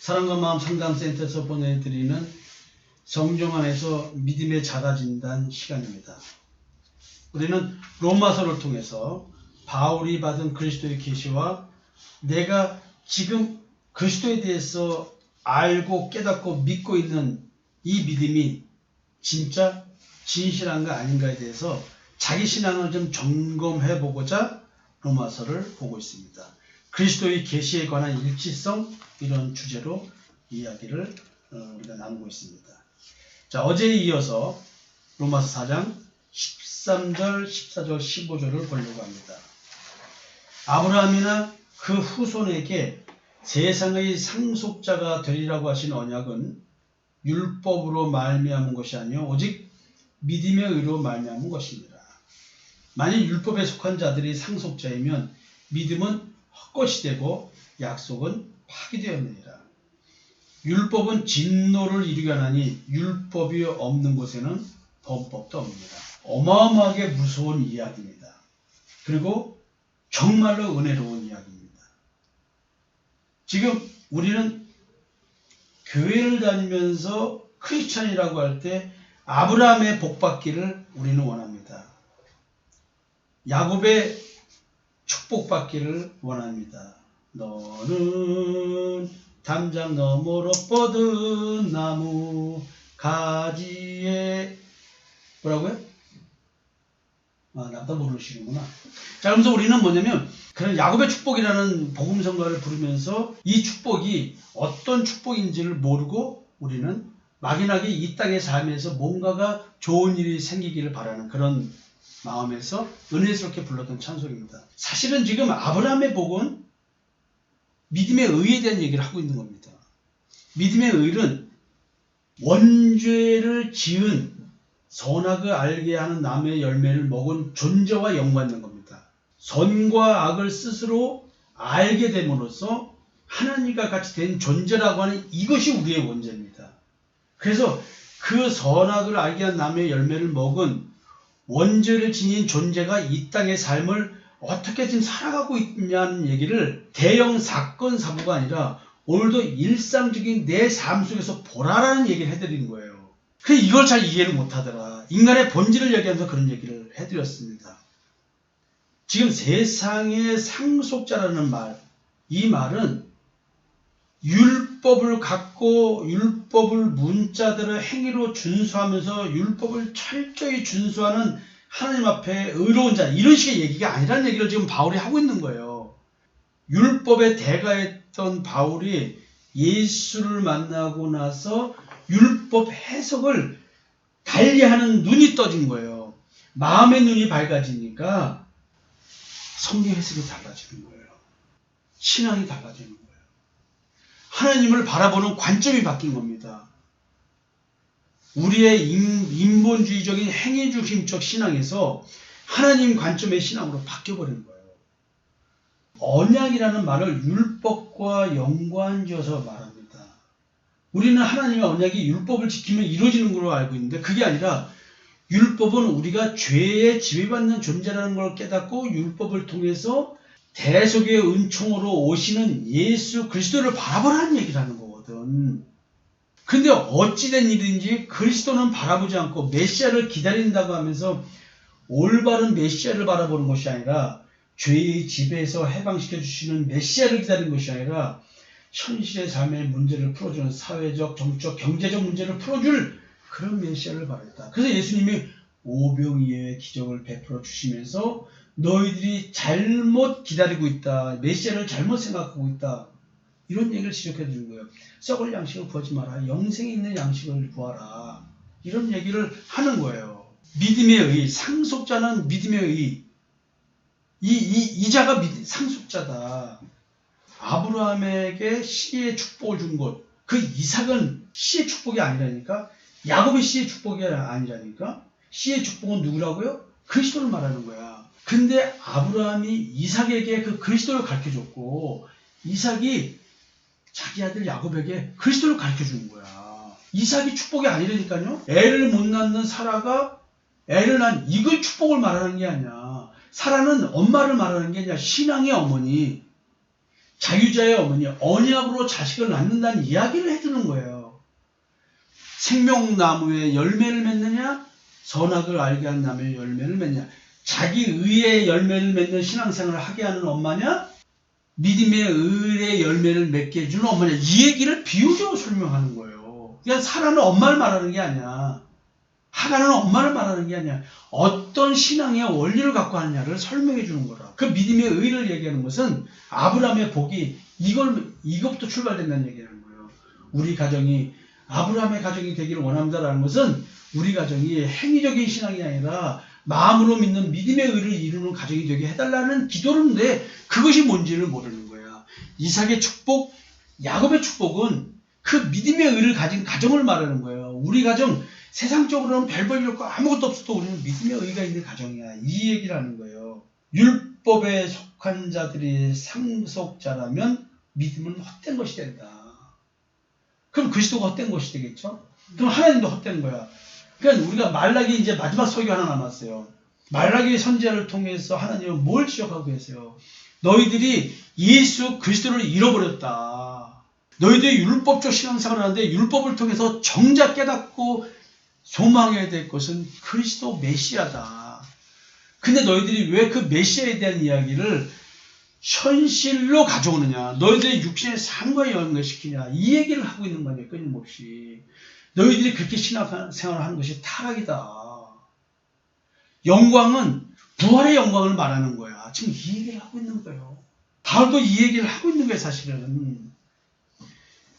사랑과 마음 상담센터에서 보내드리는 성경 안에서 믿음의 자가진단 시간입니다. 우리는 로마서를 통해서 바울이 받은 그리스도의 계시와 내가 지금 그리스도에 대해서 알고 깨닫고 믿고 있는 이 믿음이 진짜 진실한가 아닌가에 대해서 자기 신앙을 좀 점검해 보고자 로마서를 보고 있습니다. 그리스도의 계시에 관한 일치성, 이런 주제로 이야기를 우리가 나누고 있습니다. 자, 어제에 이어서 로마서 4장 13절, 14절, 15절을 보려고 합니다. 아브라함이나 그 후손에게 세상의 상속자가 되리라고 하신 언약은 율법으로 말미암은 것이 아니요 오직 믿음의 의로 말미암은 것입니다. 만일 율법에 속한 자들이 상속자이면 믿음은 헛것이 되고 약속은 파기되었느니라. 율법은 진노를 이루게 하나니 율법이 없는 곳에는 범법도 없습니다. 어마어마하게 무서운 이야기입니다. 그리고 정말로 은혜로운 이야기입니다. 지금 우리는 교회를 다니면서 크리스찬이라고 할 때 아브라함의 복받기를 우리는 원합니다. 야곱의 축복받기를 원합니다. 너는 담장 너머로 뻗은 나무 가지에 뭐라고요? 나도 모르시는구나. 자, 그러면서 우리는 뭐냐면 그런 야곱의 축복이라는 복음성가를 부르면서 이 축복이 어떤 축복인지를 모르고 우리는 막연하게 이 땅의 삶에서 뭔가가 좋은 일이 생기기를 바라는 그런 마음에서 은혜스럽게 불렀던 찬송입니다. 사실은 지금 아브라함의 복은 믿음의 의에 대한 얘기를 하고 있는 겁니다. 믿음의 의는 원죄를 지은 선악을 알게 하는 나무의 열매를 먹은 존재와 연관된 겁니다. 선과 악을 스스로 알게 됨으로써 하나님과 같이 된 존재라고 하는 이것이 우리의 원죄입니다. 그래서 그 선악을 알게 한 나무의 열매를 먹은 원죄를 지닌 존재가 이 땅의 삶을 어떻게 지금 살아가고 있냐는 얘기를 대형 사건 사고가 아니라 오늘도 일상적인 내 삶 속에서 보라라는 얘기를 해드린 거예요. 근데 이걸 잘 이해를 못하더라. 인간의 본질을 얘기하면서 그런 얘기를 해드렸습니다. 지금 세상의 상속자라는 말, 이 말은 율법을 갖고 율법을 문자대로 행위로 준수하면서 율법을 철저히 준수하는 하나님 앞에 의로운 자, 이런 식의 얘기가 아니라는 얘기를 지금 바울이 하고 있는 거예요. 율법의 대가였던 바울이 예수를 만나고 나서 율법 해석을 달리하는 눈이 떠진 거예요. 마음의 눈이 밝아지니까 성경 해석이 달라지는 거예요. 신앙이 달라지는 거예요. 하나님을 바라보는 관점이 바뀐 겁니다. 우리의 인본주의적인 행위중심적 신앙에서 하나님 관점의 신앙으로 바뀌어버린 거예요. 언약이라는 말을 율법과 연관지어서 말합니다. 우리는 하나님의 언약이 율법을 지키면 이루어지는 걸로 알고 있는데 그게 아니라 율법은 우리가 죄에 지배받는 존재라는 걸 깨닫고 율법을 통해서 대속의 은총으로 오시는 예수 그리스도를 바라보라는 얘기라는 거거든. 근데 어찌된 일인지 그리스도는 바라보지 않고 메시아를 기다린다고 하면서 올바른 메시아를 바라보는 것이 아니라 죄의 지배에서 해방시켜 주시는 메시아를 기다리는 것이 아니라 현실의 삶의 문제를 풀어주는 사회적, 정치적, 경제적 문제를 풀어줄 그런 메시아를 바랐다. 그래서 예수님이 오병이어의 기적을 베풀어 주시면서 너희들이 잘못 기다리고 있다. 메시아를 잘못 생각하고 있다. 이런 얘기를 지적해 주는 거예요. 썩을 양식을 구하지 마라. 영생이 있는 양식을 구하라. 이런 얘기를 하는 거예요. 믿음의 의, 상속자는 믿음의 의. 이자가 상속자다. 아브라함에게 씨의 축복을 준 것. 그 이삭은 씨의 축복이 아니라니까. 야곱이 씨의 축복이 아니라니까. 씨의 축복은 누구라고요? 그리스도를 말하는 거야. 근데 아브라함이 이삭에게 그 그리스도를 가르쳐줬고 이삭이 자기 아들 야곱에게 그리스도를 가르쳐주는 거야. 이삭이 축복이 아니라니까요. 애를 못 낳는 사라가 애를 낳은 이걸 축복을 말하는 게 아니야. 사라는 엄마를 말하는 게 아니라 신앙의 어머니. 자유자의 어머니, 언약으로 자식을 낳는다는 이야기를 해주는 거예요. 생명나무의 열매를 맺느냐, 선악을 알게 한 나무의 열매를 맺느냐. 자기 의의 열매를 맺는 신앙생활을 하게 하는 엄마냐, 믿음의 의의 열매를 맺게 해주는 엄마냐. 이 얘기를 비유적으로 설명하는 거예요. 그냥 사라는 엄마를 말하는 게 아니야. 하가는 엄마를 말하는 게 아니야. 어떤 신앙의 원리를 갖고 하느냐를 설명해 주는 거라. 그 믿음의 의를 얘기하는 것은 아브라함의 복이 이것부터 출발된다는 얘기라는 거예요. 우리 가정이 아브라함의 가정이 되기를 원합니다라는 것은 우리 가정이 행위적인 신앙이 아니라 마음으로 믿는 믿음의 의를 이루는 가정이 되게 해달라는 기도인데 그것이 뭔지를 모르는 거야. 이삭의 축복, 야곱의 축복은 그 믿음의 의를 가진 가정을 말하는 거예요. 우리 가정 세상적으로는 별 볼 일 없고 아무것도 없어도 우리는 믿음의 의가 있는 가정이야. 이 얘기를 하는 거예요. 율법에 속한 자들이 상속자라면 믿음은 헛된 것이 된다. 그럼 그리스도가 헛된 것이 되겠죠? 그럼 하나님도 헛된 거야. 그러니까 우리가 말라기 이제 마지막 설교 하나 남았어요. 말라기 선지자를 통해서 하나님은 뭘 지적하고 계세요? 너희들이 예수 그리스도를 잃어버렸다. 너희들이 율법적 신앙생활을 하는데 율법을 통해서 정작 깨닫고 소망해야 될 것은 그리스도 메시아다. 근데 너희들이 왜 그 메시아에 대한 이야기를 현실로 가져오느냐. 너희들의 육신의 삶과 연결시키냐. 이 얘기를 하고 있는 거냐. 끊임없이. 너희들이 그렇게 신앙생활을 하는 것이 타락이다. 영광은 부활의 영광을 말하는 거야. 지금 이 얘기를 하고 있는 거예요. 바울도 이 얘기를 하고 있는 거예요. 사실은.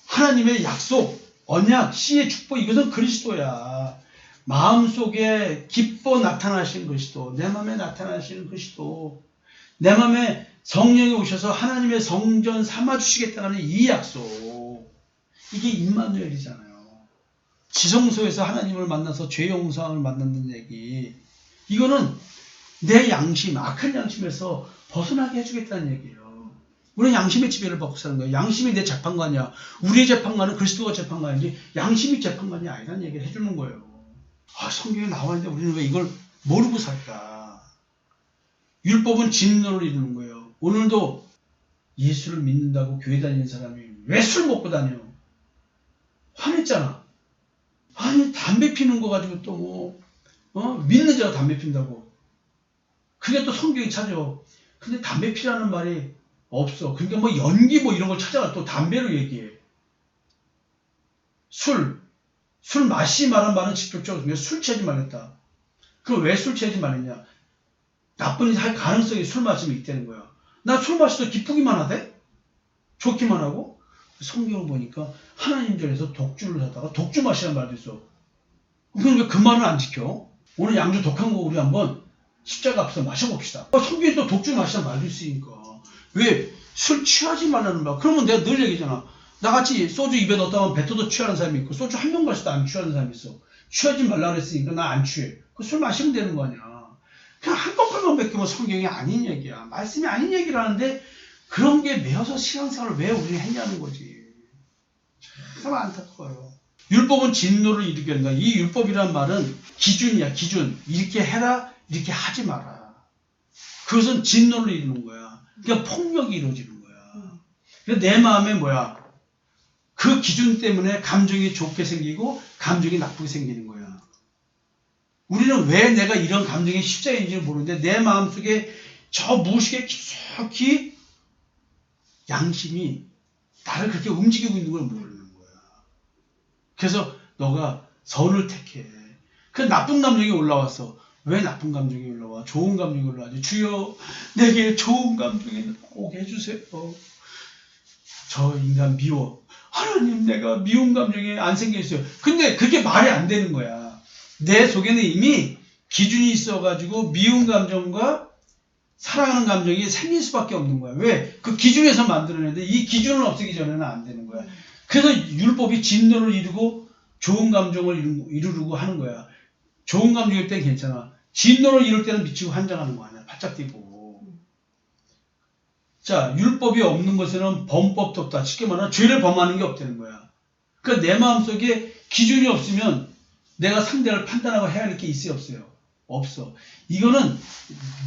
하나님의 약속, 언약, 씨의 축복 이것은 그리스도야. 마음속에 기뻐 나타나신 그리스도, 내 마음에 나타나시는 그리스도, 내 마음에 성령이 오셔서 하나님의 성전 삼아주시겠다는 이 약속, 이게 임마누엘이잖아요. 지성소에서 하나님을 만나서 죄 용서함을 만난다는 얘기, 이거는 내 양심, 악한 양심에서 벗어나게 해주겠다는 얘기예요. 우리는 양심의 지배를 받고 사는 거예요. 양심이 내 재판관이야. 우리의 재판관은 그리스도가 재판관인지 양심이 재판관이 아니라는 얘기를 해주는 거예요. 성경에 나와 있는데 우리는 왜 이걸 모르고 살까? 율법은 진노를 이루는 거예요. 오늘도 예수를 믿는다고 교회 다니는 사람이 왜 술 먹고 다녀? 화냈잖아. 아니 담배 피는 거 가지고 또 믿는 자가 담배 핀다고. 그게 또 성경이 찾아. 근데 담배 피라는 말이 없어. 그러니까 뭐 연기 뭐 이런 걸 찾아가 또 담배로 얘기해. 술 마시지 말란 말은 직접적으로 술 취하지 말랬다. 그럼 왜 술 취하지 말랬냐? 나쁜 짓 할 가능성이 술 마시면 있다는 거야. 나 술 마셔도 기쁘기만 하대? 좋기만 하고? 성경을 보니까 하나님 전에서 독주를 하다가 독주 마시라는 말도 있어. 그럼 왜 그 말을 안 지켜? 오늘 양주 독한 거 우리 한번 십자가 앞에서 마셔봅시다. 성경에 또 독주 마시라는 말도 있으니까. 왜 술 취하지 말라는 말? 그러면 내가 늘 얘기잖아. 나같이 소주 입에 넣었다면 뱉어도 취하는 사람이 있고 소주 한 병 마셔도 안 취하는 사람이 있어. 취하지 말라 그랬으니까 나 안 취해. 그 술 마시면 되는 거 아니야. 그냥 한 거풀만 뱉기면 성경이 아닌 얘기야. 말씀이 아닌 얘기를 하는데 그런 게 매여서 신앙생활을 왜 우리는 했냐는 거지. 참 안타까워요. 율법은 진노를 일으키게 한다. 이 율법이란 말은 기준이야. 기준. 이렇게 해라. 이렇게 하지 마라. 그것은 진노를 이루는 거야. 그러니까 폭력이 이루어지는 거야. 그래서 내 마음에 뭐야. 그 기준 때문에 감정이 좋게 생기고 감정이 나쁘게 생기는 거야. 우리는 왜 내가 이런 감정이 십자인지를 모르는데 내 마음속에 저 무식에 깊숙이 양심이 나를 그렇게 움직이고 있는 걸 모르는 거야. 그래서 너가 선을 택해. 그 나쁜 감정이 올라왔어. 왜 나쁜 감정이 올라와? 좋은 감정이 올라와야지. 주여 내게 좋은 감정이 오게 해주세요. 저 인간 미워. 하나님 내가 미운 감정이 안 생겨있어요. 근데 그게 말이 안 되는 거야. 내 속에는 이미 기준이 있어가지고 미운 감정과 사랑하는 감정이 생길 수밖에 없는 거야. 왜? 그 기준에서 만들어내는데 이 기준을 없애기 전에는 안 되는 거야. 그래서 율법이 진노를 이루고 좋은 감정을 이루고 하는 거야. 좋은 감정일 땐 괜찮아. 진노를 이룰 때는 미치고 환장하는 거 아니야. 바짝 뛰고. 자, 율법이 없는 것에는 범법도 없다. 쉽게 말하면 죄를 범하는 게 없다는 거야. 그러니까 내 마음속에 기준이 없으면 내가 상대를 판단하고 해야 할 게 있어요, 없어요? 없어. 이거는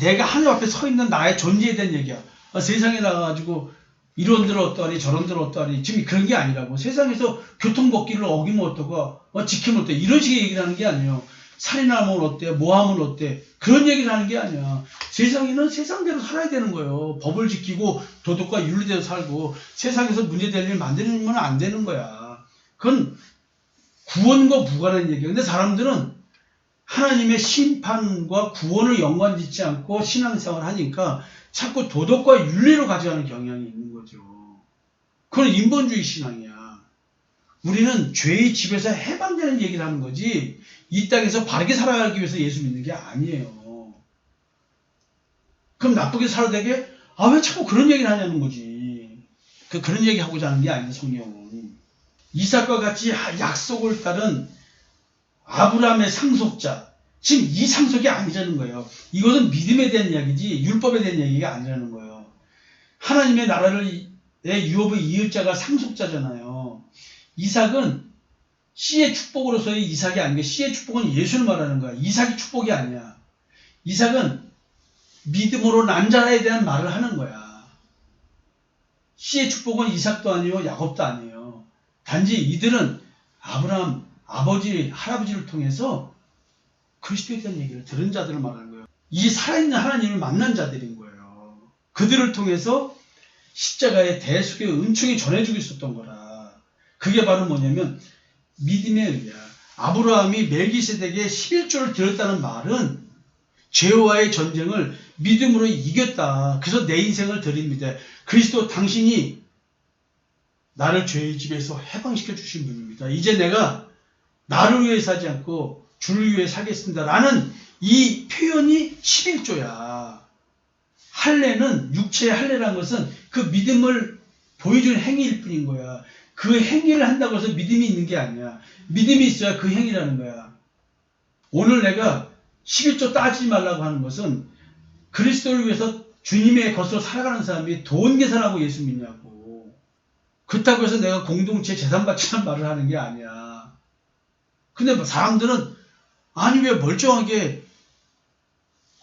내가 하나님 앞에 서 있는 나의 존재에 대한 얘기야. 세상에 나가가지고 이런들 어떠하니 저런들 어떠하니 지금 그런 게 아니라고. 세상에서 교통법규를 어기면 어떠고 지키면 어때 이런 식의 얘기를 하는 게 아니에요. 살인하면 어때 뭐 하면 어때 그런 얘기를 하는 게 아니야. 세상에는 세상대로 살아야 되는 거예요. 법을 지키고 도덕과 윤리대로 살고 세상에서 문제될 일 만드는 건 안 되는 거야. 그건 구원과 무관한 얘기예요. 근데 사람들은 하나님의 심판과 구원을 연관짓지 않고 신앙생활을 하니까 자꾸 도덕과 윤리로 가져가는 경향이 있는 거죠. 그건 인본주의 신앙이야. 우리는 죄의 집에서 해방되는 얘기를 하는 거지 이 땅에서 바르게 살아가기 위해서 예수 믿는 게 아니에요. 그럼 나쁘게 살아야 되게 왜 자꾸 그런 얘기를 하냐는 거지. 그런 얘기 하고자 하는 게 아니다. 성경은. 이삭과 같이 약속을 따른 아브라함의 상속자. 지금 이 상속이 아니라는 거예요. 이것은 믿음에 대한 이야기지 율법에 대한 얘기가 아니라는 거예요. 하나님의 나라를 유업의 이을 자가 상속자잖아요. 이삭은 씨의 축복으로서의 이삭이 아닌 게 씨의 축복은 예수를 말하는 거야. 이삭이 축복이 아니야. 이삭은 믿음으로 난 자라에 대한 말을 하는 거야. 씨의 축복은 이삭도 아니요 야곱도 아니에요. 단지 이들은 아브라함 아버지 할아버지를 통해서 그리스도에 대한 얘기를 들은 자들을 말하는 거예요. 이 살아있는 하나님을 만난 자들인 거예요. 그들을 통해서 십자가의 대속의 은총이 전해지고 있었던 거라. 그게 바로 뭐냐면 믿음의 의야. 아브라함이 멜기세덱의 11조를 드렸다는 말은 죄와의 전쟁을 믿음으로 이겼다. 그래서 내 인생을 드립니다. 그리스도 당신이 나를 죄의 집에서 해방시켜 주신 분입니다. 이제 내가 나를 위해 사지 않고 주를 위해 살겠습니다. 라는 이 표현이 11조야. 할례는 육체의 할례라는 것은 그 믿음을 보여주는 행위일 뿐인 거야. 그 행위를 한다고 해서 믿음이 있는 게 아니야. 믿음이 있어야 그 행위라는 거야. 오늘 내가 11조 따지지 말라고 하는 것은 그리스도를 위해서 주님의 것으로 살아가는 사람이 돈 계산하고 예수 믿냐고. 그렇다고 해서 내가 공동체 재산 바치는 말을 하는 게 아니야. 근데 사람들은 아니 왜 멀쩡하게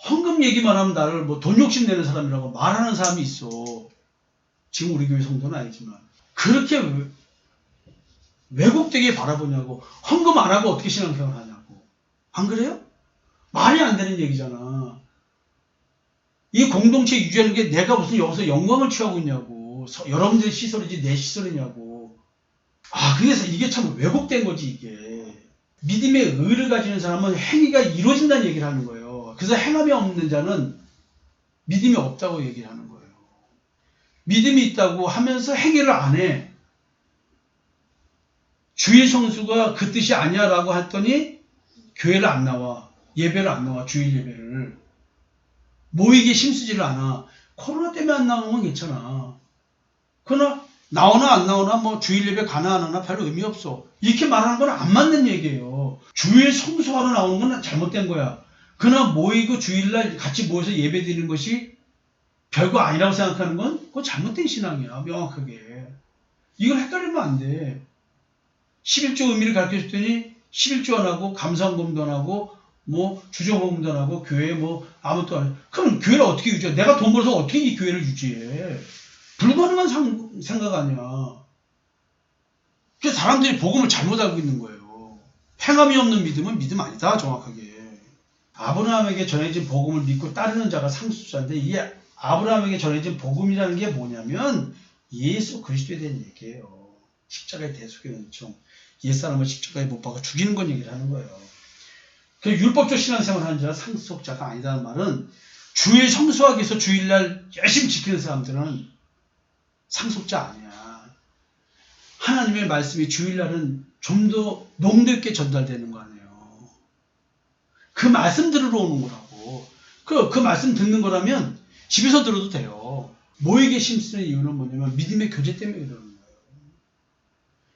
헌금 얘기만 하면 나를 돈 욕심 내는 사람이라고 말하는 사람이 있어. 지금 우리 교회 성도는 아니지만. 그렇게 왜곡되게 바라보냐고. 헌금 안 하고 어떻게 신앙생활 하냐고. 안 그래요? 말이 안 되는 얘기잖아. 이 공동체 유지하는 게 내가 무슨 여기서 영광을 취하고 있냐고. 여러분들의 시설이지 내 시설이냐고. 그래서 이게 참 왜곡된 거지 이게. 믿음의 의를 가지는 사람은 행위가 이루어진다는 얘기를 하는 거예요. 그래서 행함이 없는 자는 믿음이 없다고 얘기를 하는 거예요. 믿음이 있다고 하면서 행위를 안 해. 주일 성수가 그 뜻이 아니야 라고 했더니 교회를 안 나와. 예배를 안 나와. 주일 예배를. 모이게 힘쓰지를 않아. 코로나 때문에 안 나오면 괜찮아. 그러나 나오나 안 나오나 주일 예배 가나 안 하나 별 의미 없어. 이렇게 말하는 건 안 맞는 얘기예요. 주일 성수하러 나오는 건 잘못된 거야. 그러나 모이고 주일날 같이 모여서 예배 드리는 것이 별거 아니라고 생각하는 건 그건 잘못된 신앙이야. 명확하게. 이걸 헷갈리면 안 돼. 11조 의미를 가르쳐줬더니 11조 안 하고 감사헌금도 안 하고 주정헌금도 안 하고 교회 아무것도 안 해. 그럼 교회를 어떻게 유지해? 내가 돈 벌어서 어떻게 이 교회를 유지해? 불가능한 생각 아니야. 그래서 사람들이 복음을 잘못 알고 있는 거예요. 행함이 없는 믿음은 믿음 아니다. 정확하게. 아브라함에게 전해진 복음을 믿고 따르는 자가 상속자인데 이 아브라함에게 전해진 복음이라는 게 뭐냐면 예수 그리스도에 대한 얘기예요. 십자가의 대속의 은총. 옛사람을 십자가에 못 박아 죽이는 건 얘기를 하는 거예요. 그 율법적 신앙생활 하는 자가 상속자가 아니다는 말은 주일 성수하기 위해서 주일날 열심히 지키는 사람들은 상속자 아니야. 하나님의 말씀이 주일날은 좀 더 농도 있게 전달되는 거 아니에요. 그 말씀 들으러 오는 거라고. 그 말씀 듣는 거라면 집에서 들어도 돼요. 모이게 힘쓰는 이유는 뭐냐면 믿음의 교제 때문에 그러는 거예요.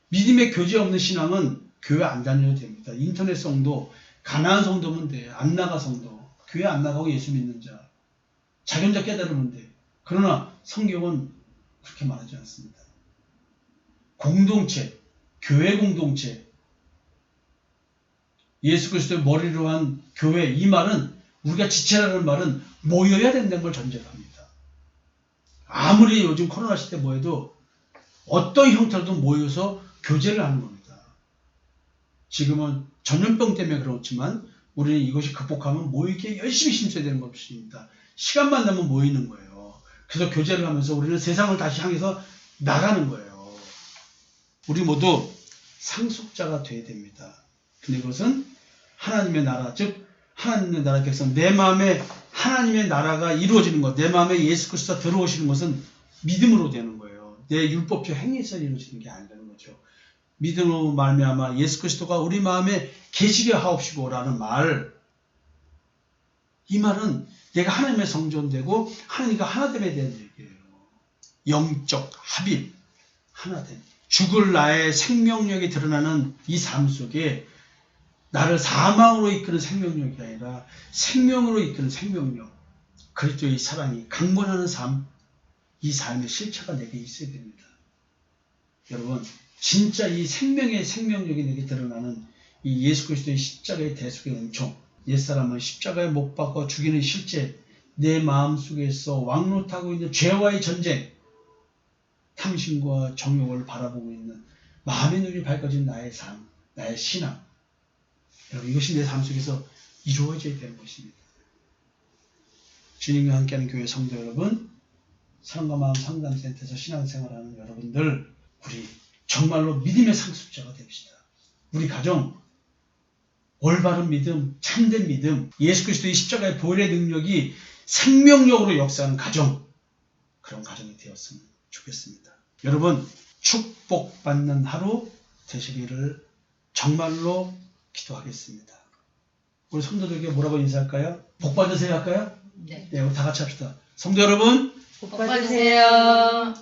믿음의 교제 없는 신앙은 교회 안 다녀도 됩니다. 인터넷 성도, 가난한 성도면 돼. 안 나가 성도. 교회 안 나가고 예수 믿는 자. 자기 혼자 깨달으면 돼. 그러나 성경은 그렇게 말하지 않습니다. 공동체, 교회 공동체, 예수 그리스도의 머리로 한 교회, 이 말은 우리가 지체라는 말은 모여야 된다는 걸 전제로 합니다. 아무리 요즘 코로나 시대 뭐해도 어떤 형태로도 모여서 교제를 하는 겁니다. 지금은 전염병 때문에 그렇지만 우리는 이것이 극복하면 모이기에 열심히 힘써야 되는 것입니다. 시간만 나면 모이는 거예요. 그래서 교제를 하면서 우리는 세상을 다시 향해서 나가는 거예요. 우리 모두 상속자가 되어야 됩니다. 근데 이것은 하나님의 나라, 즉 하나님의 나라 백성, 내 마음에 하나님의 나라가 이루어지는 것, 내 마음에 예수 그리스도가 들어오시는 것은 믿음으로 되는 거예요. 내 율법적 행위에서 이루어지는 게 아니라는 거죠. 믿음으로 말미암아 예수 그리스도가 우리 마음에 계시게 하옵시고라는 말, 이 말은 내가 하나님의 성전되고 하나님과 하나됨에 대한 얘기예요. 영적 합입, 하나됨. 죽을 나의 생명력이 드러나는 이 삶 속에 나를 사망으로 이끄는 생명력이 아니라 생명으로 이끄는 생명력, 그리스도의 사랑이 강건하는 삶, 이 삶의 실체가 내게 있어야 됩니다. 여러분, 진짜 이 생명의 생명력이 내게 드러나는 이 예수 그리스도의 십자가의 대속의 은총, 옛사람은 십자가에 못 박아 죽이는 실제, 내 마음속에서 왕노타하고 있는 죄와의 전쟁, 탐심과 정욕을 바라보고 있는 마음의 눈이 밝아진 나의 삶, 나의 신앙, 여러분, 이것이 내 삶 속에서 이루어져야 되는 것입니다. 주님과 함께하는 교회 성도 여러분, 사랑과 마음 상담센터에서 신앙생활하는 여러분들, 우리 정말로 믿음의 상속자가 됩시다. 우리 가정, 올바른 믿음, 참된 믿음, 예수 그리스도의 십자가의 보혈의 능력이 생명력으로 역사하는 가정, 그런 가정이 되었으면 좋겠습니다. 여러분, 축복받는 하루 되시기를 정말로 기도하겠습니다. 우리 성도들에게 뭐라고 인사할까요? 복 받으세요 할까요? 네. 네, 우리 다 같이 합시다. 성도 여러분, 복 받으세요.